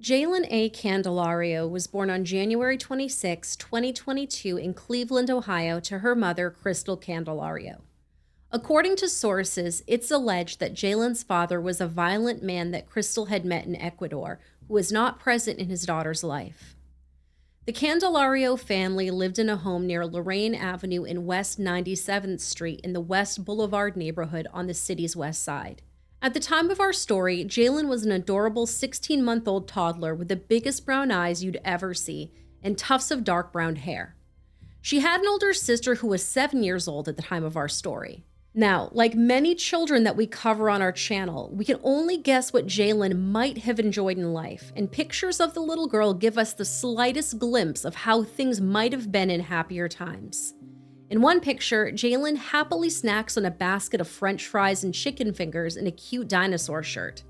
Jailyn A. Candelario was born on January 26, 2022 in Cleveland, Ohio to her mother, Crystal Candelario. According to sources, it's alleged that Jailyn's father was a violent man that Crystal had met in Ecuador, who was not present in his daughter's life. The Candelario family lived in a home near Lorraine Avenue in West 97th Street in the West Boulevard neighborhood on the city's west side. At the time of our story, Jailyn was an adorable 16-month-old toddler with the biggest brown eyes you'd ever see and tufts of dark brown hair. She had an older sister who was 7 years old at the time of our story. Now, like many children that we cover on our channel, we can only guess what Jailyn might have enjoyed in life, and pictures of the little girl give us the slightest glimpse of how things might have been in happier times. In one picture, Jailyn happily snacks on a basket of French fries and chicken fingers in a cute dinosaur shirt.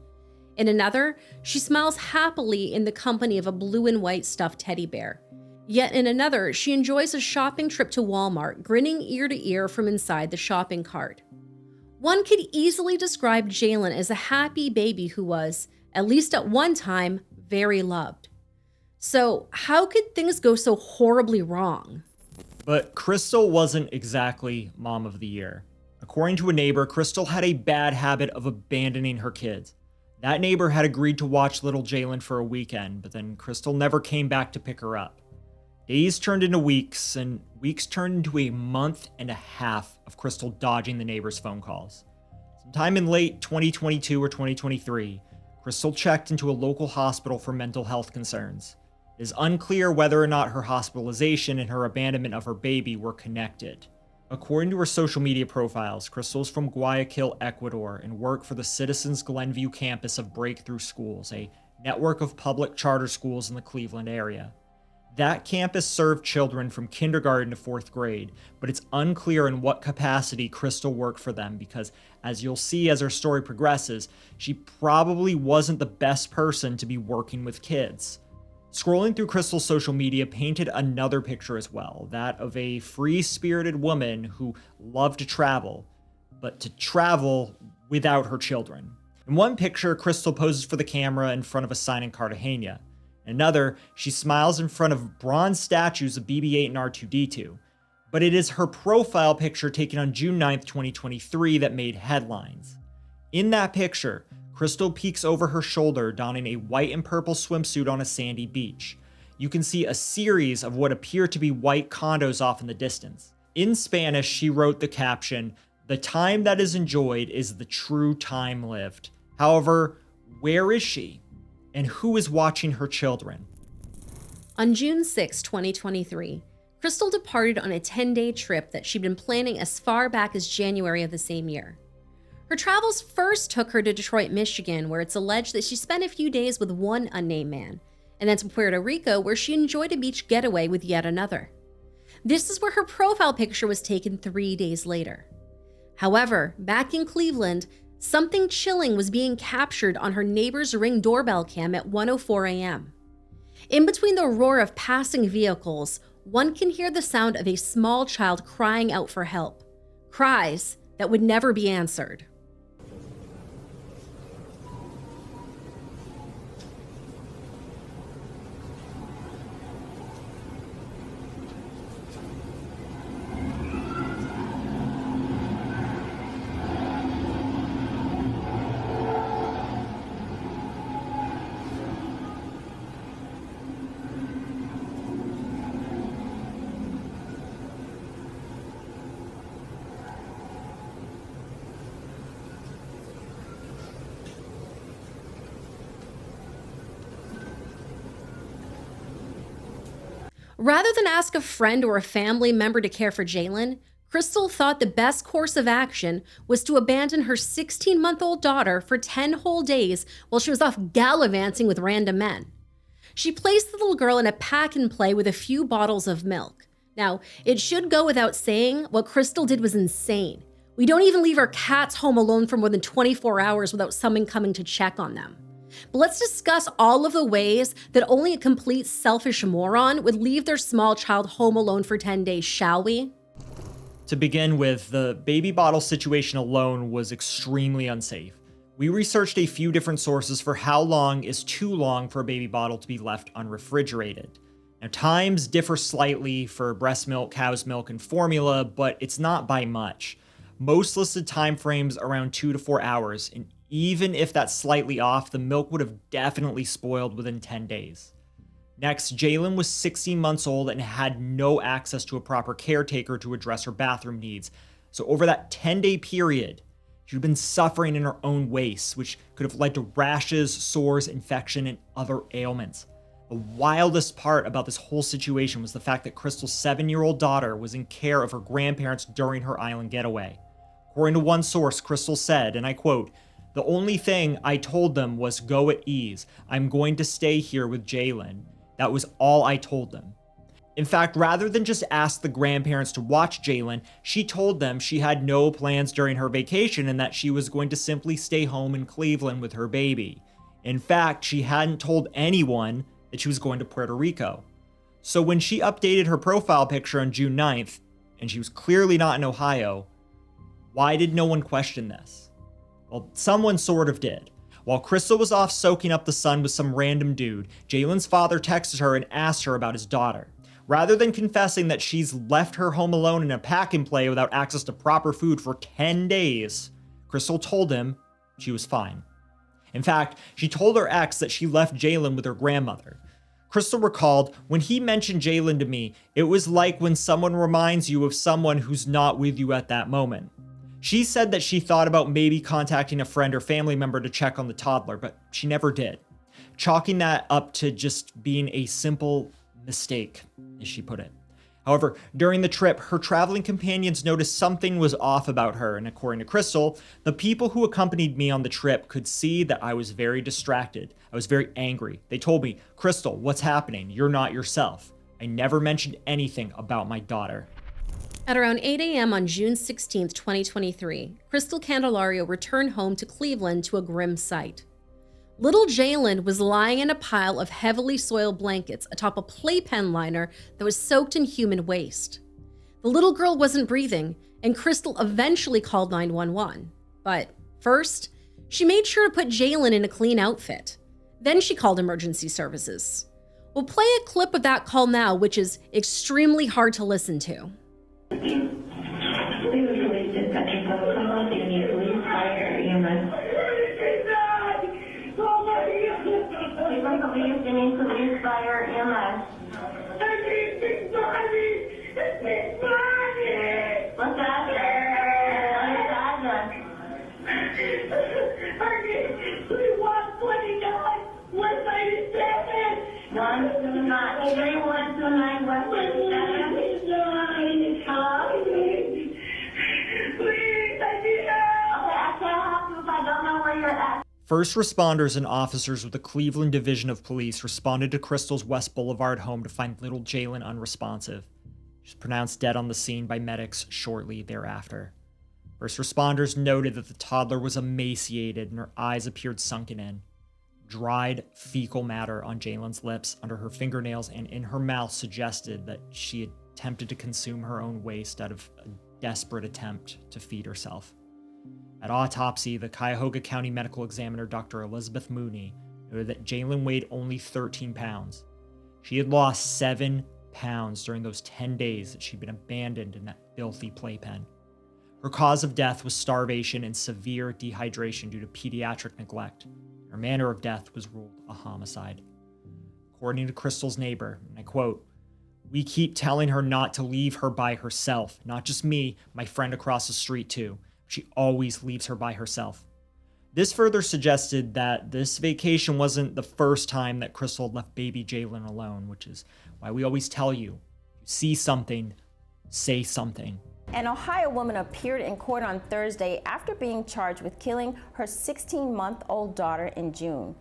In another, she smiles happily in the company of a blue and white stuffed teddy bear. Yet in another, she enjoys a shopping trip to Walmart, grinning ear to ear from inside the shopping cart. One could easily describe Jailyn as a happy baby who was, at least at one time, very loved. So how could things go so horribly wrong? But Crystal wasn't exactly mom of the year. According to a neighbor, Crystal had a bad habit of abandoning her kids. That neighbor had agreed to watch little Jailyn for a weekend, but then Crystal never came back to pick her up. Days turned into weeks, and weeks turned into a month and a half of Crystal dodging the neighbor's phone calls. Sometime in late 2022 or 2023, Crystal checked into a local hospital for mental health concerns. It is unclear whether or not her hospitalization and her abandonment of her baby were connected. According to her social media profiles, Crystal is from Guayaquil, Ecuador, and worked for the Citizens Glenview campus of Breakthrough Schools, a network of public charter schools in the Cleveland area. That campus served children from kindergarten to 4th grade, but it's unclear in what capacity Crystal worked for them because, as you'll see as her story progresses, she probably wasn't the best person to be working with kids. Scrolling through Crystal's social media painted another picture as well, that of a free-spirited woman who loved to travel, but to travel without her children. In one picture, Crystal poses for the camera in front of a sign in Cartagena. In another, she smiles in front of bronze statues of BB-8 and R2-D2. But it is her profile picture taken on June 9th, 2023 that made headlines. In that picture, Crystal peeks over her shoulder donning a white and purple swimsuit on a sandy beach. You can see a series of what appear to be white condos off in the distance. In Spanish, she wrote the caption, "The time that is enjoyed is the true time lived." However, where is she? And who is watching her children? On June 6, 2023, Crystal departed on a 10-day trip that she'd been planning as far back as January of the same year. Her travels first took her to Detroit, Michigan, where it's alleged that she spent a few days with one unnamed man, and then to Puerto Rico, where she enjoyed a beach getaway with yet another. This is where her profile picture was taken 3 days later. However, back in Cleveland, something chilling was being captured on her neighbor's Ring doorbell cam at 1:04 a.m. In between the roar of passing vehicles, one can hear the sound of a small child crying out for help. Cries that would never be answered. Rather than ask a friend or a family member to care for Jailyn, Crystal thought the best course of action was to abandon her 16-month-old daughter for 10 whole days while she was off gallivanting with random men. She placed the little girl in a pack and play with a few bottles of milk. Now, it should go without saying, what Crystal did was insane. We don't even leave our cats home alone for more than 24 hours without someone coming to check on them. But let's discuss all of the ways that only a complete selfish moron would leave their small child home alone for 10 days, shall we? To begin with, the baby bottle situation alone was extremely unsafe. We researched a few different sources for how long is too long for a baby bottle to be left unrefrigerated. Now, times differ slightly for breast milk, cow's milk, and formula, but it's not by much. Most listed time frames around 2 to 4 hours, and even if that's slightly off, the milk would have definitely spoiled within 10 days. Next, Jailyn was 16 months old and had no access to a proper caretaker to address her bathroom needs. So over that 10-day period, she'd been suffering in her own waste, which could have led to rashes, sores, infection, and other ailments. The wildest part about this whole situation was the fact that Crystal's 7-year-old daughter was in care of her grandparents during her island getaway. According to one source, Crystal said, and I quote, "The only thing I told them was go at ease. I'm going to stay here with Jailyn. That was all I told them." In fact, rather than just ask the grandparents to watch Jailyn, she told them she had no plans during her vacation and that she was going to simply stay home in Cleveland with her baby. In fact, she hadn't told anyone that she was going to Puerto Rico. So when she updated her profile picture on June 9th, and she was clearly not in Ohio, why did no one question this? Well, someone sort of did. While Crystal was off soaking up the sun with some random dude, Jailyn's father texted her and asked her about his daughter. Rather than confessing that she's left her home alone in a pack and play without access to proper food for 10 days, Crystal told him she was fine. In fact, she told her ex that she left Jailyn with her grandmother. Crystal recalled, "When he mentioned Jailyn to me, it was like when someone reminds you of someone who's not with you at that moment." She said that she thought about maybe contacting a friend or family member to check on the toddler, but she never did, chalking that up to just being a simple mistake, as she put it. However, during the trip, her traveling companions noticed something was off about her, and according to Crystal, the people who accompanied me on the trip could see that I was very distracted. I was very angry. They told me, "Crystal, what's happening? You're not yourself." I never mentioned anything about my daughter. At around 8 a.m. on June 16, 2023, Crystal Candelario returned home to Cleveland to a grim sight. Little Jailyn was lying in a pile of heavily soiled blankets atop a playpen liner that was soaked in human waste. The little girl wasn't breathing, and Crystal eventually called 911. But first, she made sure to put Jailyn in a clean outfit. Then she called emergency services. We'll play a clip of that call now, which is extremely hard to listen to. Police, fire, EMS. What's that? We want 29, 197. 129, 3129, 127. Hello? Please, I need help. Okay, I can't help you if I don't know where you're at. First responders and officers with the Cleveland Division of Police responded to Crystal's West Boulevard home to find little Jailyn unresponsive. She was pronounced dead on the scene by medics shortly thereafter. First responders noted that the toddler was emaciated and her eyes appeared sunken in. Dried fecal matter on Jailyn's lips, under her fingernails, and in her mouth suggested that she had attempted to consume her own waste out of a desperate attempt to feed herself. At autopsy, the Cuyahoga County Medical Examiner, Dr. Elizabeth Mooney, noted that Jailyn weighed only 13 pounds. She had lost 7 pounds during those 10 days that she'd been abandoned in that filthy playpen. Her cause of death was starvation and severe dehydration due to pediatric neglect. Her manner of death was ruled a homicide. According to Crystal's neighbor, and I quote, "We keep telling her not to leave her by herself. Not just me, my friend across the street too. She always leaves her by herself." This further suggested that this vacation wasn't the first time that Crystal left baby Jailyn alone, which is why we always tell you, if you see something, say something. An Ohio woman appeared in court on Thursday after being charged with killing her 16-month-old daughter in June.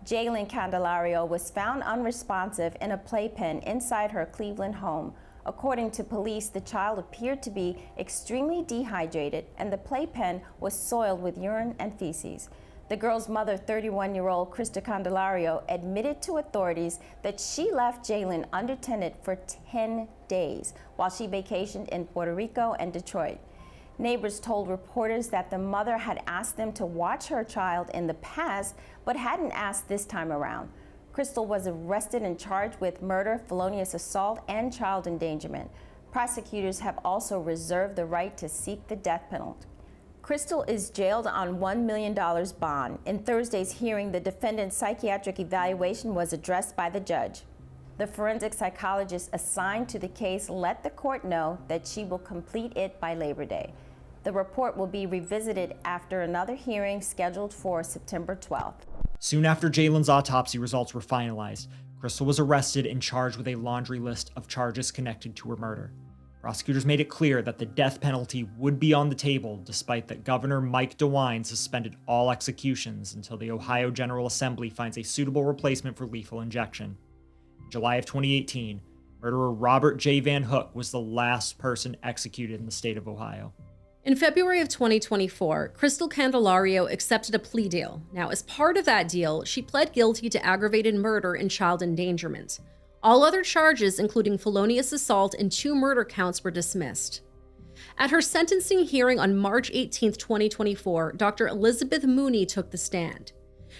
Jailyn Candelario was found unresponsive in a playpen inside her Cleveland home. According to police, the child appeared to be extremely dehydrated and the playpen was soiled with urine and feces. The girl's mother, 31-year-old Krista Candelario, admitted to authorities that she left Jailyn unattended for 10 days while she vacationed in Puerto Rico and Detroit. Neighbors told reporters that the mother had asked them to watch her child in the past, but hadn't asked this time around. Crystal was arrested and charged with murder, felonious assault, and child endangerment. Prosecutors have also reserved the right to seek the death penalty. Crystal is jailed on $1 million bond. In Thursday's hearing, the defendant's psychiatric evaluation was addressed by the judge. The forensic psychologist assigned to the case let the court know that she will complete it by Labor Day. The report will be revisited after another hearing scheduled for September 12th. Soon after Jailyn's autopsy results were finalized, Crystal was arrested and charged with a laundry list of charges connected to her murder. Prosecutors made it clear that the death penalty would be on the table, despite that Governor Mike DeWine suspended all executions until the Ohio General Assembly finds a suitable replacement for lethal injection. In July of 2018, murderer Robert J. Van Hook was the last person executed in the state of Ohio. In February of 2024, Crystal Candelario accepted a plea deal. Now, as part of that deal, she pled guilty to aggravated murder and child endangerment. All other charges, including felonious assault and 2 murder counts, were dismissed. At her sentencing hearing on March 18, 2024, Dr. Elizabeth Mooney took the stand.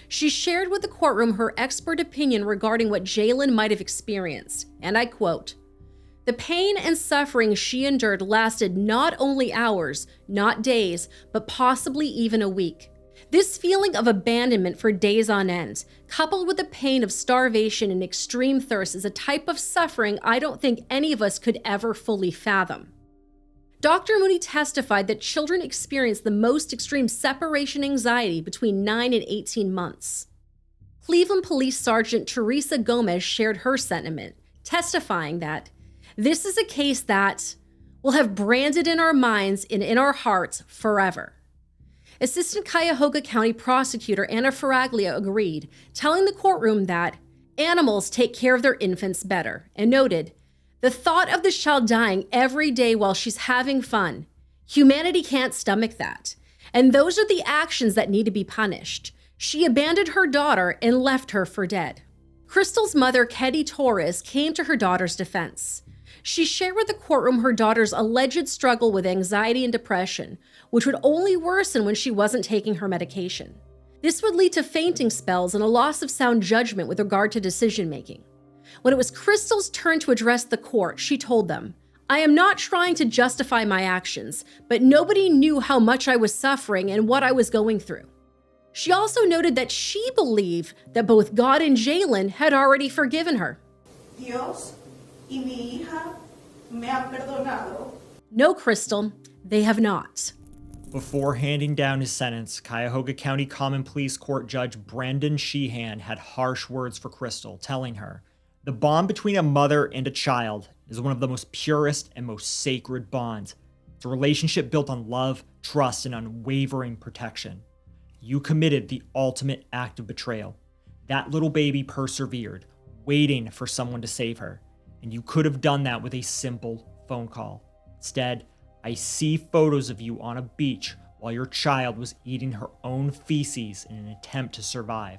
She shared with the courtroom her expert opinion regarding what Jailyn might have experienced, and I quote, "The pain and suffering she endured lasted not only hours, not days, but possibly even a week. This feeling of abandonment for days on end, coupled with the pain of starvation and extreme thirst, is a type of suffering I don't think any of us could ever fully fathom." Dr. Mooney testified that children experience the most extreme separation anxiety between 9 and 18 months. Cleveland Police Sergeant Teresa Gomez shared her sentiment, testifying that this is a case that will have branded in our minds and in our hearts forever. Assistant Cuyahoga County Prosecutor Anna Faraglia agreed, telling the courtroom that animals take care of their infants better, and noted, "The thought of the child dying every day while she's having fun, humanity can't stomach that. And those are the actions that need to be punished. She abandoned her daughter and left her for dead." Crystal's mother, Ketty Torres, came to her daughter's defense. She shared with the courtroom her daughter's alleged struggle with anxiety and depression, which would only worsen when she wasn't taking her medication. This would lead to fainting spells and a loss of sound judgment with regard to decision-making. When it was Crystal's turn to address the court, she told them, "I am not trying to justify my actions, but nobody knew how much I was suffering and what I was going through." She also noted that she believed that both God and Jailyn had already forgiven her. Dios y mi hija me han perdonado. No, Crystal, they have not. Before handing down his sentence, Cuyahoga County Common Pleas Court Judge Brendan Sheehan had harsh words for Crystal, telling her, "The bond between a mother and a child is one of the most purest and most sacred bonds. It's a relationship built on love, trust, and unwavering protection. You committed the ultimate act of betrayal. That little baby persevered, waiting for someone to save her. And you could have done that with a simple phone call. Instead, I see photos of you on a beach while your child was eating her own feces in an attempt to survive.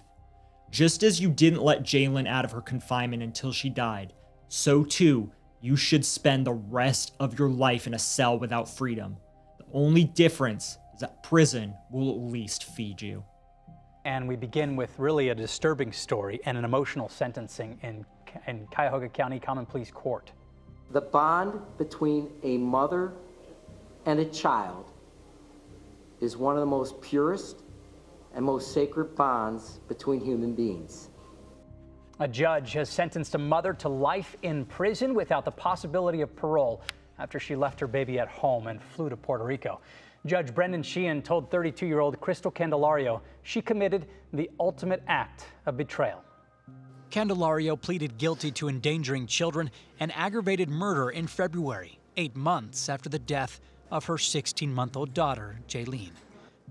Just as you didn't let Jailyn out of her confinement until she died, so too, you should spend the rest of your life in a cell without freedom. The only difference is that prison will at least feed you." And we begin with really a disturbing story and an emotional sentencing in Cuyahoga County Common Pleas Court. The bond between a mother and a child is one of the most purest and most sacred bonds between human beings. A judge has sentenced a mother to life in prison without the possibility of parole after she left her baby at home and flew to Puerto Rico. Judge Brendan Sheehan told 32-year-old Crystal Candelario she committed the ultimate act of betrayal. Candelario pleaded guilty to endangering children and aggravated murder in February, 8 months after the death of her 16-month-old daughter, Jailyn.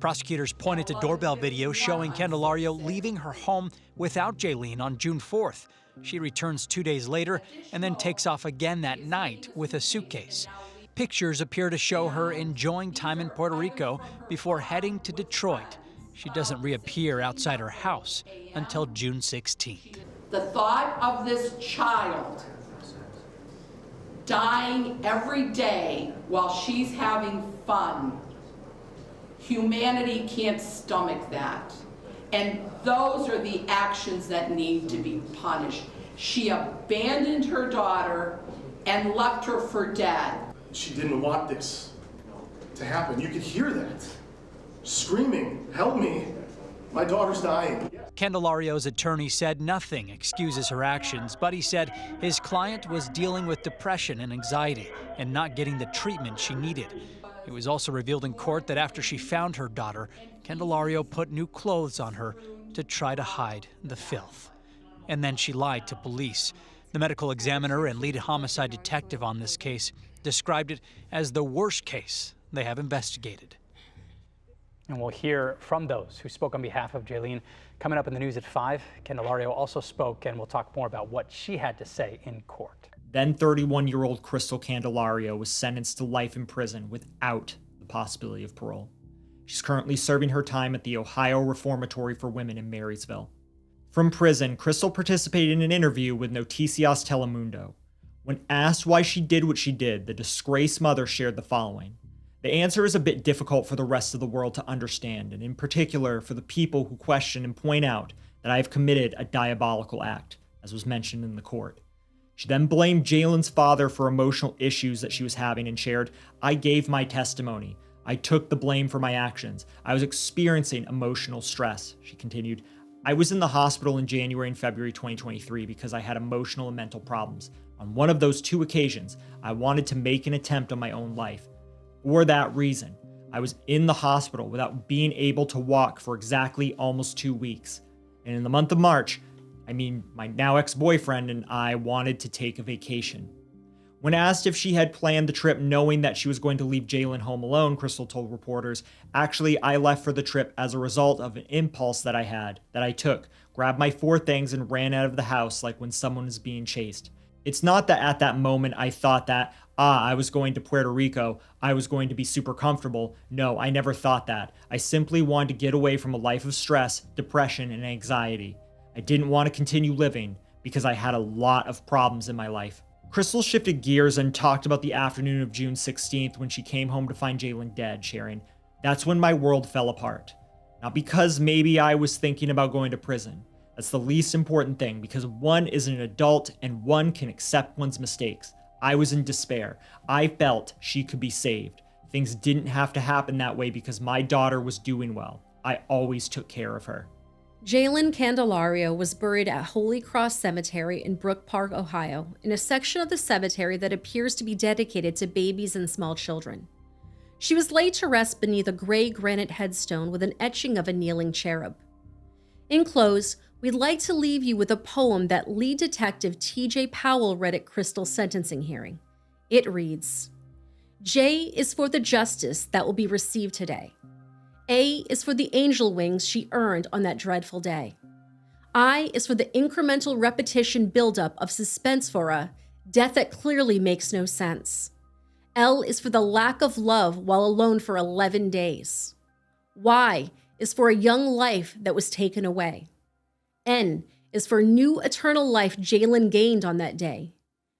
Prosecutors pointed to doorbell video showing Candelario leaving her home without Jailyn on June 4th. She returns 2 days later and then takes off again that night with a suitcase. Pictures appear to show her enjoying time in Puerto Rico before heading to Detroit. She doesn't reappear outside her house until June 16th. The thought of this child dying every day while she's having fun. Humanity can't stomach that. And those are the actions that need to be punished. She abandoned her daughter and left her for dead. She didn't want this to happen. You could hear that. Screaming, help me, my daughter's dying. Candelario's attorney said nothing excuses her actions, but he said his client was dealing with depression and anxiety and not getting the treatment she needed. It was also revealed in court that after she found her daughter, Candelario put new clothes on her to try to hide the filth. And then she lied to police. The medical examiner and lead homicide detective on this case described it as the worst case they have investigated. And we'll hear from those who spoke on behalf of Jailyn coming up in the news at 5. Candelario also spoke, and we'll talk more about what she had to say in court. Then 31-year-old Crystal Candelario was sentenced to life in prison without the possibility of parole. She's currently serving her time at the Ohio Reformatory for Women in Marysville. From prison, Crystal participated in an interview with Noticias Telemundo. When asked why she did what she did, the disgraced mother shared the following. The answer is a bit difficult for the rest of the world to understand, and in particular for the people who question and point out that I have committed a diabolical act, as was mentioned in the court. She then blamed Jailyn's father for emotional issues that she was having and shared, I gave my testimony. I took the blame for my actions. I was experiencing emotional stress, she continued. I was in the hospital in January and February 2023 because I had emotional and mental problems. On one of those two occasions, I wanted to make an attempt on my own life. For that reason, I was in the hospital without being able to walk for exactly almost 2 weeks. And in the month of March, my now ex-boyfriend and I wanted to take a vacation. When asked if she had planned the trip knowing that she was going to leave Jailyn home alone, Crystal told reporters, actually, I left for the trip as a result of an impulse that I took, grabbed my 4 things and ran out of the house like when someone is being chased. It's not that at that moment I thought that, I was going to Puerto Rico, I was going to be super comfortable. No, I never thought that. I simply wanted to get away from a life of stress, depression, and anxiety. I didn't want to continue living because I had a lot of problems in my life. Crystal shifted gears and talked about the afternoon of June 16th when she came home to find Jailyn dead, sharing, that's when my world fell apart. Not because maybe I was thinking about going to prison. That's the least important thing because one is an adult and one can accept one's mistakes. I was in despair. I felt she could be saved. Things didn't have to happen that way because my daughter was doing well. I always took care of her. Jailyn Candelario was buried at Holy Cross Cemetery in Brook Park, Ohio, in a section of the cemetery that appears to be dedicated to babies and small children. She was laid to rest beneath a gray granite headstone with an etching of a kneeling cherub. In close, we'd like to leave you with a poem that lead detective T.J. Powell read at Crystal's sentencing hearing. It reads, J is for the justice that will be received today. A is for the angel wings she earned on that dreadful day. I is for the incremental repetition buildup of suspense for a death that clearly makes no sense. L is for the lack of love while alone for 11 days. Y is for a young life that was taken away. N is for new eternal life Jailyn gained on that day.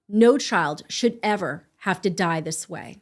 No child should ever have to die this way.